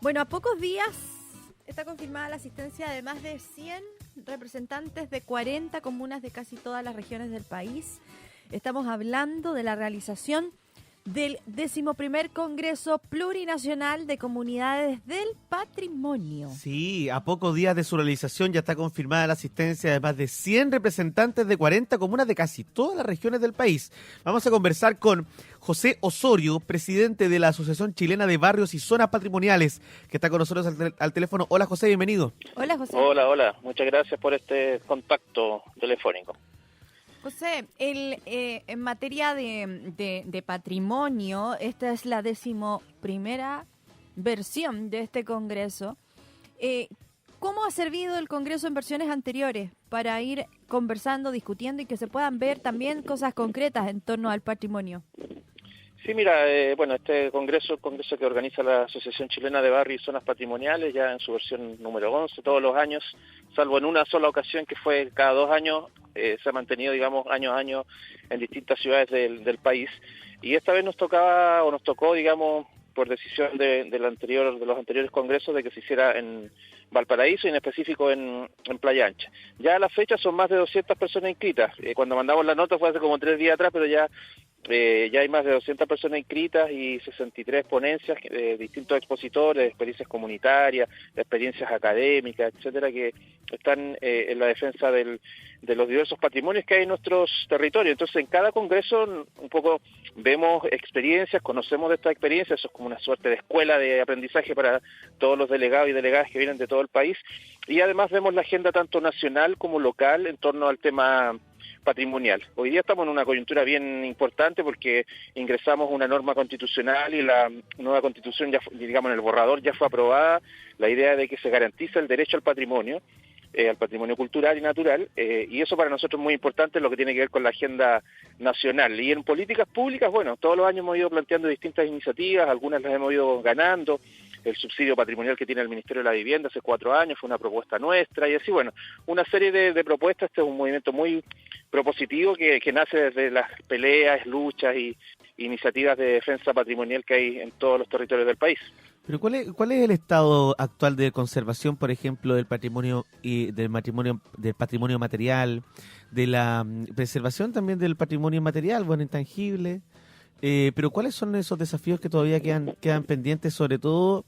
Bueno, a pocos días está confirmada la asistencia de más de 100 representantes de 40 comunas de casi todas las regiones del país. Estamos hablando de la realización del 11º Congreso Plurinacional de Comunidades del Patrimonio. Sí, a pocos días de su realización ya está confirmada la asistencia de más de 100 representantes de 40 comunas de casi todas las regiones del país. Vamos a conversar con José Osorio, presidente de la Asociación Chilena de Barrios y Zonas Patrimoniales, que está con nosotros al teléfono. Hola, José, bienvenido. Hola, José. Hola, muchas gracias por este contacto telefónico. José, en materia de patrimonio, esta es la 11ª versión de este Congreso. ¿Cómo ha servido el Congreso en versiones anteriores para ir conversando, discutiendo y que se puedan ver también cosas concretas en torno al patrimonio? Sí, mira, este congreso, el congreso que organiza la Asociación Chilena de Barrios y Zonas Patrimoniales, ya en su versión número 11, todos los años, salvo en una sola ocasión que fue cada 2 años, se ha mantenido, digamos, año a año en distintas ciudades del país. Y esta vez nos tocó, digamos, por decisión de los anteriores congresos, de que se hiciera en Valparaíso y en específico en Playa Ancha. Ya a la fecha son más de 200 personas inscritas. Cuando mandamos la nota fue hace como 3 días atrás, pero ya hay más de 200 personas inscritas y 63 ponencias de distintos expositores, experiencias comunitarias, experiencias académicas, etcétera, que están en la defensa de los diversos patrimonios que hay en nuestros territorios. Entonces, en cada congreso un poco vemos experiencias, conocemos de estas experiencias, eso es como una suerte de escuela de aprendizaje para todos los delegados y delegadas que vienen de todo el país, y además vemos la agenda tanto nacional como local en torno al tema patrimonial. Hoy día estamos en una coyuntura bien importante porque ingresamos una norma constitucional y la nueva constitución, ya, digamos, en el borrador ya fue aprobada la idea de que se garantiza el derecho al patrimonio cultural y natural, y eso para nosotros es muy importante en lo que tiene que ver con la agenda nacional. Y en políticas públicas, bueno, todos los años hemos ido planteando distintas iniciativas, algunas las hemos ido ganando. El subsidio patrimonial que tiene el Ministerio de la Vivienda hace 4 años fue una propuesta nuestra, y así, bueno, una serie de propuestas. Este es un movimiento muy propositivo que nace desde las peleas, luchas y iniciativas de defensa patrimonial que hay en todos los territorios del país. Pero ¿cuál es el estado actual de conservación, por ejemplo, del patrimonio y del patrimonio material, de la preservación también del patrimonio material, bueno, intangible? Pero ¿cuáles son esos desafíos que todavía quedan pendientes, sobre todo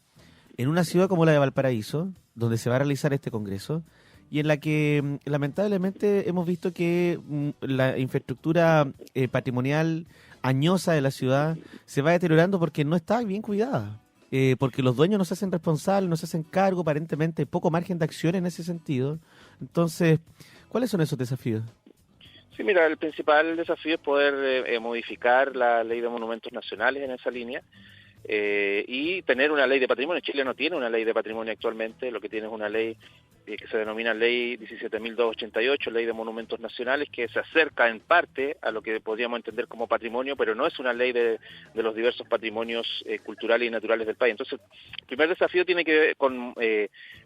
en una ciudad como la de Valparaíso, donde se va a realizar este congreso, y en la que lamentablemente hemos visto que la infraestructura patrimonial añosa de la ciudad se va deteriorando porque no está bien cuidada? Porque los dueños no se hacen responsables, no se hacen cargo, aparentemente hay poco margen de acción en ese sentido. Entonces, ¿cuáles son esos desafíos? Sí, mira, el principal desafío es poder modificar la ley de monumentos nacionales en esa línea y tener una ley de patrimonio. Chile no tiene una ley de patrimonio actualmente, lo que tiene es una ley que se denomina Ley 17.288, Ley de Monumentos Nacionales, que se acerca en parte a lo que podríamos entender como patrimonio, pero no es una ley de los diversos patrimonios culturales y naturales del país. Entonces, el primer desafío tiene que ver con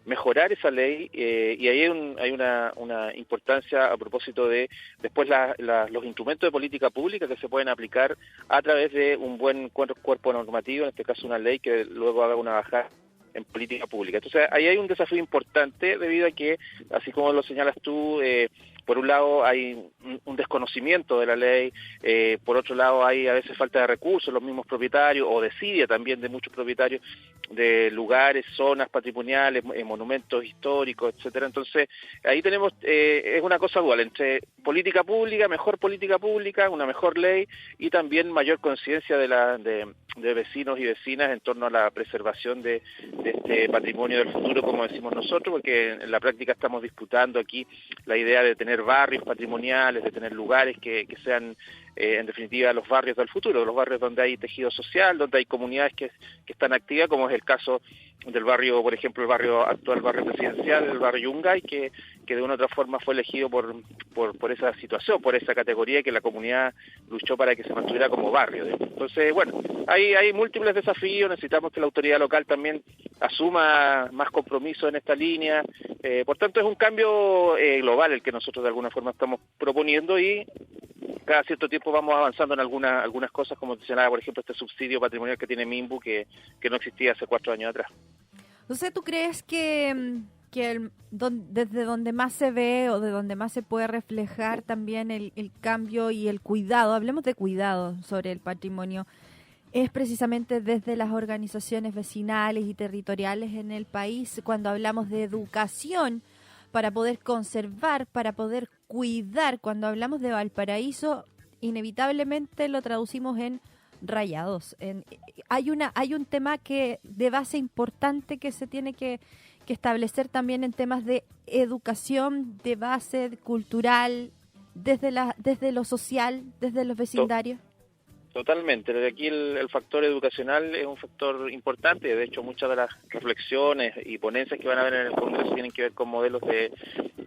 mejorar esa ley, y ahí hay una importancia a propósito de después los instrumentos de política pública que se pueden aplicar a través de un buen cuerpo normativo, en este caso una ley que luego haga una bajada en política pública. Entonces, ahí hay un desafío importante debido a que, así como lo señalas tú, por un lado hay un desconocimiento de la ley, por otro lado hay a veces falta de recursos, los mismos propietarios, o desidia también de muchos propietarios de lugares, zonas patrimoniales, monumentos históricos, etcétera. Entonces, ahí tenemos, es una cosa dual, entre política pública, mejor política pública, una mejor ley, y también mayor conciencia de vecinos y vecinas en torno a la preservación de este patrimonio del futuro, como decimos nosotros, porque en la práctica estamos disputando aquí la idea de tener barrios patrimoniales, de tener lugares que sean, en definitiva, los barrios del futuro, los barrios donde hay tejido social, donde hay comunidades que están activas, como es el caso del barrio, por ejemplo, el barrio presidencial, el barrio Yungay, que de una u otra forma fue elegido por esa situación, por esa categoría que la comunidad luchó para que se mantuviera como barrio. Entonces, bueno, hay múltiples desafíos, necesitamos que la autoridad local también asuma más compromiso en esta línea, por tanto es un cambio global el que nosotros de alguna forma estamos proponiendo, y cada cierto tiempo vamos avanzando en algunas cosas, como mencionaba, por ejemplo, este subsidio patrimonial que tiene Minbu, que no existía hace 4 años atrás. José, ¿tú crees que desde donde más se ve o de donde más se puede reflejar también el cambio y el cuidado, hablemos de cuidado sobre el patrimonio, es precisamente desde las organizaciones vecinales y territoriales en el país, cuando hablamos de educación para poder conservar, para poder cuidar? Cuando hablamos de Valparaíso, inevitablemente lo traducimos en rayados. Hay un tema de base importante que se tiene que establecer también en temas de educación, de base cultural, desde lo social, desde los vecindarios. Totalmente. Desde aquí el factor educacional es un factor importante. De hecho, muchas de las reflexiones y ponencias que van a haber en el Congreso tienen que ver con modelos de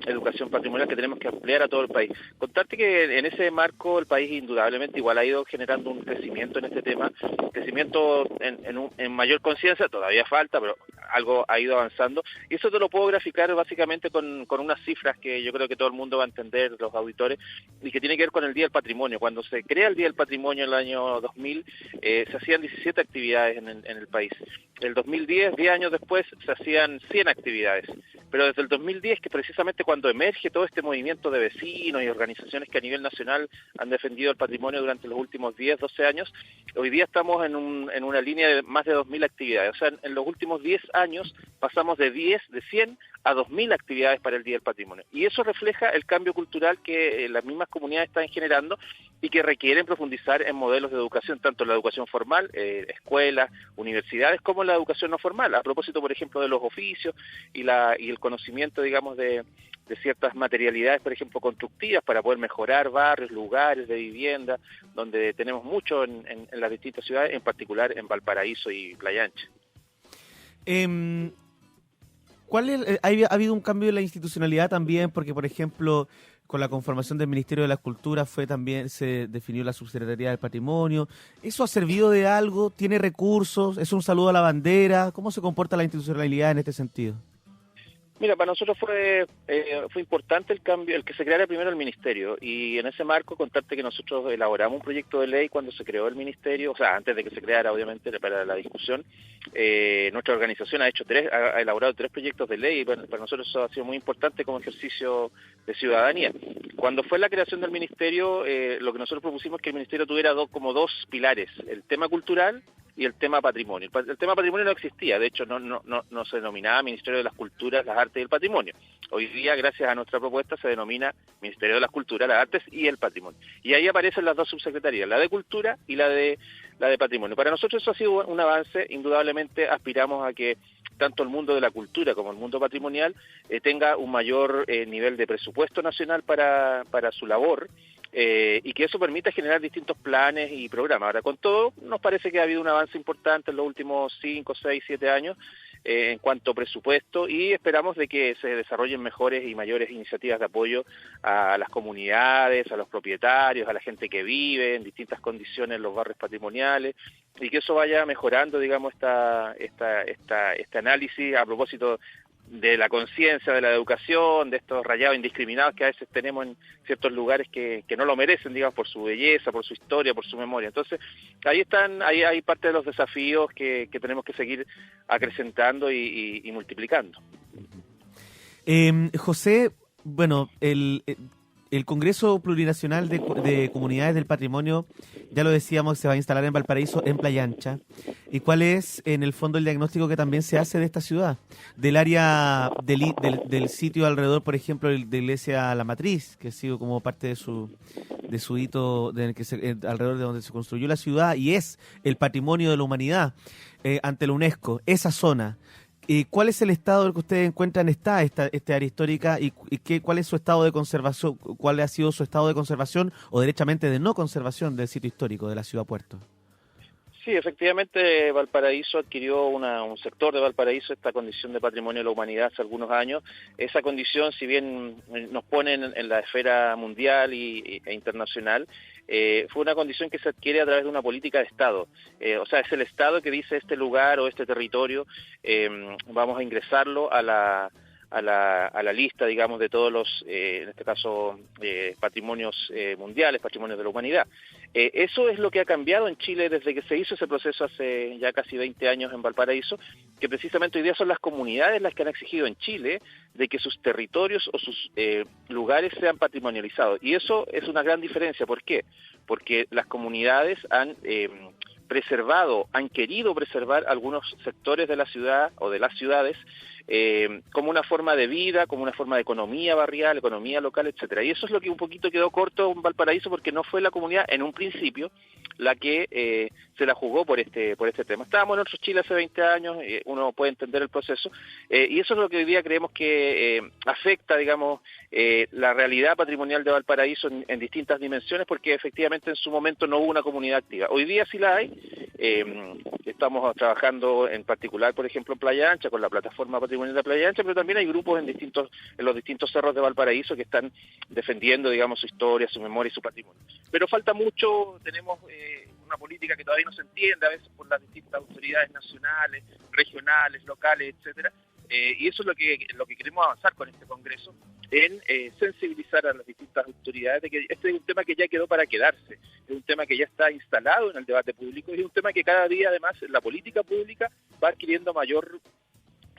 educación patrimonial que tenemos que ampliar a todo el país. Contarte que en ese marco el país indudablemente igual ha ido generando un crecimiento en este tema, crecimiento en mayor conciencia, todavía falta, pero algo ha ido avanzando. Y eso te lo puedo graficar básicamente con unas cifras que yo creo que todo el mundo va a entender, los auditores, y que tiene que ver con el Día del Patrimonio. Cuando se crea el Día del Patrimonio en el año 2000, se hacían 17 actividades en el país. El 2010, 10 años después, se hacían 100 actividades. Pero desde el 2010, que precisamente cuando emerge todo este movimiento de vecinos y organizaciones que a nivel nacional han defendido el patrimonio durante los últimos 10, 12 años, hoy día estamos en una línea de más de 2.000 actividades. O sea, en los últimos 10 años pasamos de 100 a 2.000 actividades para el Día del Patrimonio. Y eso refleja el cambio cultural que las mismas comunidades están generando y que requieren profundizar en modelos de educación, tanto en la educación formal, escuelas, universidades, como en la educación no formal. A propósito, por ejemplo, de los oficios y el conocimiento, digamos, de ciertas materialidades, por ejemplo, constructivas para poder mejorar barrios, lugares de vivienda, donde tenemos mucho en las distintas ciudades, en particular en Valparaíso y Playa Ancha. ¿Ha habido un cambio en la institucionalidad también? Porque, por ejemplo, con la conformación del Ministerio de la Cultura se definió la Subsecretaría del Patrimonio. ¿Eso ha servido de algo? ¿Tiene recursos? ¿Es un saludo a la bandera? ¿Cómo se comporta la institucionalidad en este sentido? Mira, para nosotros fue importante el cambio, el que se creara primero el ministerio, y en ese marco contarte que nosotros elaboramos un proyecto de ley cuando se creó el ministerio, o sea, antes de que se creara, obviamente, para la discusión. Nuestra organización ha elaborado 3 proyectos de ley, y para nosotros eso ha sido muy importante como ejercicio de ciudadanía. Cuando fue la creación del ministerio, lo que nosotros propusimos es que el ministerio tuviera dos pilares: el tema cultural y el tema patrimonio. El tema patrimonio no existía, de hecho no se denominaba Ministerio de las Culturas, las Artes y el Patrimonio. Hoy día, gracias a nuestra propuesta, se denomina Ministerio de las Culturas, las Artes y el Patrimonio. Y ahí aparecen las 2 subsecretarías, la de Cultura y la de Patrimonio. Para nosotros eso ha sido un avance. Indudablemente aspiramos a que tanto el mundo de la cultura como el mundo patrimonial tenga un mayor nivel de presupuesto nacional para su labor, y que eso permita generar distintos planes y programas. Ahora, con todo, nos parece que ha habido un avance importante en los últimos 5, 6, 7 años en cuanto a presupuesto, y esperamos de que se desarrollen mejores y mayores iniciativas de apoyo a las comunidades, a los propietarios, a la gente que vive en distintas condiciones en los barrios patrimoniales, y que eso vaya mejorando, digamos, este análisis a propósito de la conciencia, de la educación, de estos rayados indiscriminados que a veces tenemos en ciertos lugares que no lo merecen, digamos, por su belleza, por su historia, por su memoria. Entonces, ahí hay parte de los desafíos que tenemos que seguir acrecentando y multiplicando. José, bueno, el Congreso Plurinacional de Comunidades del Patrimonio, ya lo decíamos, se va a instalar en Valparaíso, en Playa Ancha. ¿Y cuál es, en el fondo, el diagnóstico que también se hace de esta ciudad? Del área del sitio alrededor, por ejemplo, de Iglesia La Matriz, que ha sido como parte de su hito alrededor de donde se construyó la ciudad, y es el patrimonio de la humanidad ante la UNESCO, esa zona. ¿Cuál es el estado en el que ustedes encuentran esta área histórica y cuál es su estado de conservación? ¿Cuál ha sido su estado de conservación o derechamente de no conservación del sitio histórico de la ciudad puerto? Sí, efectivamente, Valparaíso adquirió un sector de Valparaíso esta condición de patrimonio de la humanidad hace algunos años. Esa condición, si bien nos pone en la esfera mundial e internacional, fue una condición que se adquiere a través de una política de Estado. O sea, es el Estado que dice este lugar o este territorio, vamos a ingresarlo a a la lista, digamos, de todos los, en este caso, patrimonios mundiales, patrimonios de la humanidad. Eso es lo que ha cambiado en Chile desde que se hizo ese proceso hace ya casi 20 años en Valparaíso, que precisamente hoy día son las comunidades las que han exigido en Chile de que sus territorios o sus lugares sean patrimonializados. Y eso es una gran diferencia. ¿Por qué? Porque las comunidades han preservado, han querido preservar algunos sectores de la ciudad o de las ciudades como una forma de vida, como una forma de economía barrial, economía local, etcétera. Y eso es lo que un poquito quedó corto en Valparaíso, porque no fue la comunidad en un principio la que se la jugó por este tema. Estábamos en otro Chile hace 20 años, uno puede entender el proceso, y eso es lo que hoy día creemos que afecta, digamos, la realidad patrimonial de Valparaíso en distintas dimensiones, porque efectivamente en su momento no hubo una comunidad activa. Hoy día sí la hay. Estamos trabajando en particular, por ejemplo, en Playa Ancha, con la plataforma patrimonial de Playa Ancha, pero también hay grupos en los distintos cerros de Valparaíso que están defendiendo, digamos, su historia, su memoria y su patrimonio. Pero falta mucho. Tenemos una política que todavía no se entiende a veces por las distintas autoridades nacionales, regionales, locales, etcétera. Y eso es lo que queremos avanzar con este Congreso, en sensibilizar a las distintas autoridades de que este es un tema que ya quedó para quedarse, es un tema que ya está instalado en el debate público, y es un tema que cada día además la política pública va adquiriendo mayor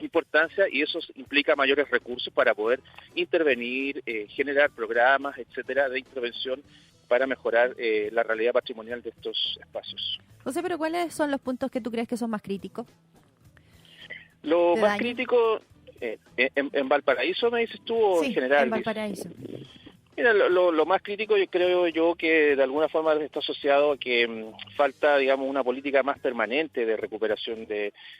importancia, y eso implica mayores recursos para poder intervenir, generar programas, etcétera, de intervención para mejorar la realidad patrimonial de estos espacios. José, pero ¿cuáles son los puntos que tú crees que son más críticos? Lo más crítico, en Valparaíso, me dices tú, o sí, en general? En Valparaíso. Mira, lo más crítico yo creo que de alguna forma está asociado a que falta, digamos, una política más permanente de recuperación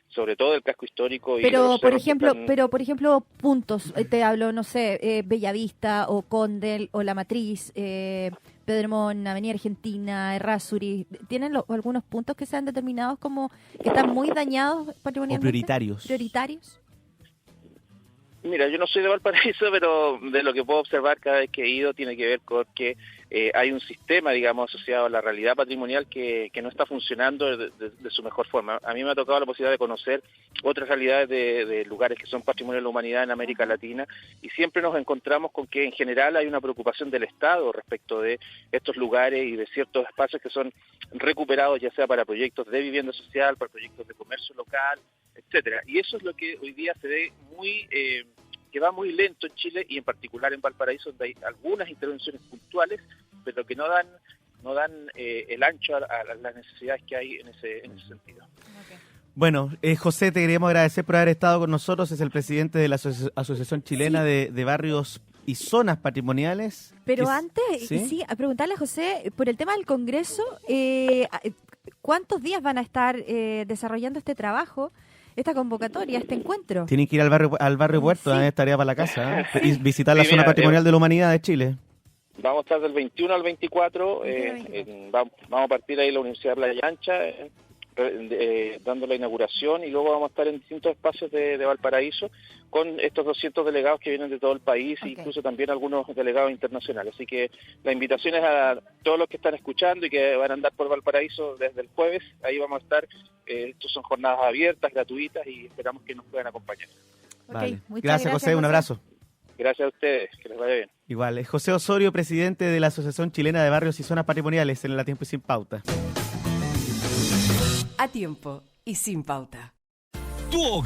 sobre todo del casco histórico. Pero por ejemplo, puntos, te hablo, no sé, Bellavista o Condel o La Matriz, Pedremón, Avenida Argentina, Errázuriz, ¿tienen algunos puntos que sean determinados como que están muy dañados patrimonialmente? O prioritarios. Mira, yo no soy de Valparaíso, pero de lo que puedo observar cada vez que he ido tiene que ver con que hay un sistema, digamos, asociado a la realidad patrimonial que no está funcionando de su mejor forma. A mí me ha tocado la posibilidad de conocer otras realidades de lugares que son patrimonio de la humanidad en América Latina, y siempre nos encontramos con que en general hay una preocupación del Estado respecto de estos lugares y de ciertos espacios que son recuperados, ya sea para proyectos de vivienda social, para proyectos de comercio local, etcétera. Y eso es lo que hoy día se ve que va muy lento en Chile, y en particular en Valparaíso, donde hay algunas intervenciones puntuales, pero que no dan el ancho a las necesidades que hay en ese sentido. Okay. Bueno, José, te queríamos agradecer por haber estado con nosotros. Es el presidente de la Asociación Chilena de Barrios y Zonas Patrimoniales. Pero antes, a preguntarle a José, por el tema del Congreso, ¿cuántos días van a estar desarrollando este trabajo, esta convocatoria, este encuentro? Tienen que ir al barrio Puerto, sí. Tarea para la casa, y visitar la zona patrimonial de la humanidad de Chile. Vamos a estar del 21 al 24, vamos a partir ahí en la Universidad de Playa Ancha, dando la inauguración, y luego vamos a estar en distintos espacios de Valparaíso con estos 200 delegados que vienen de todo el país, e incluso también algunos delegados internacionales. Así que la invitación es a todos los que están escuchando y que van a andar por Valparaíso desde el jueves. Ahí vamos a estar. Estos son jornadas abiertas, gratuitas, y esperamos que nos puedan acompañar. Vale. Gracias, José. Un abrazo. Gracias a ustedes. Que les vaya bien. Igual. Es José Osorio, presidente de la Asociación Chilena de Barrios y Zonas Patrimoniales, en el A Tiempo y Sin Pauta. A Tiempo y Sin Pauta.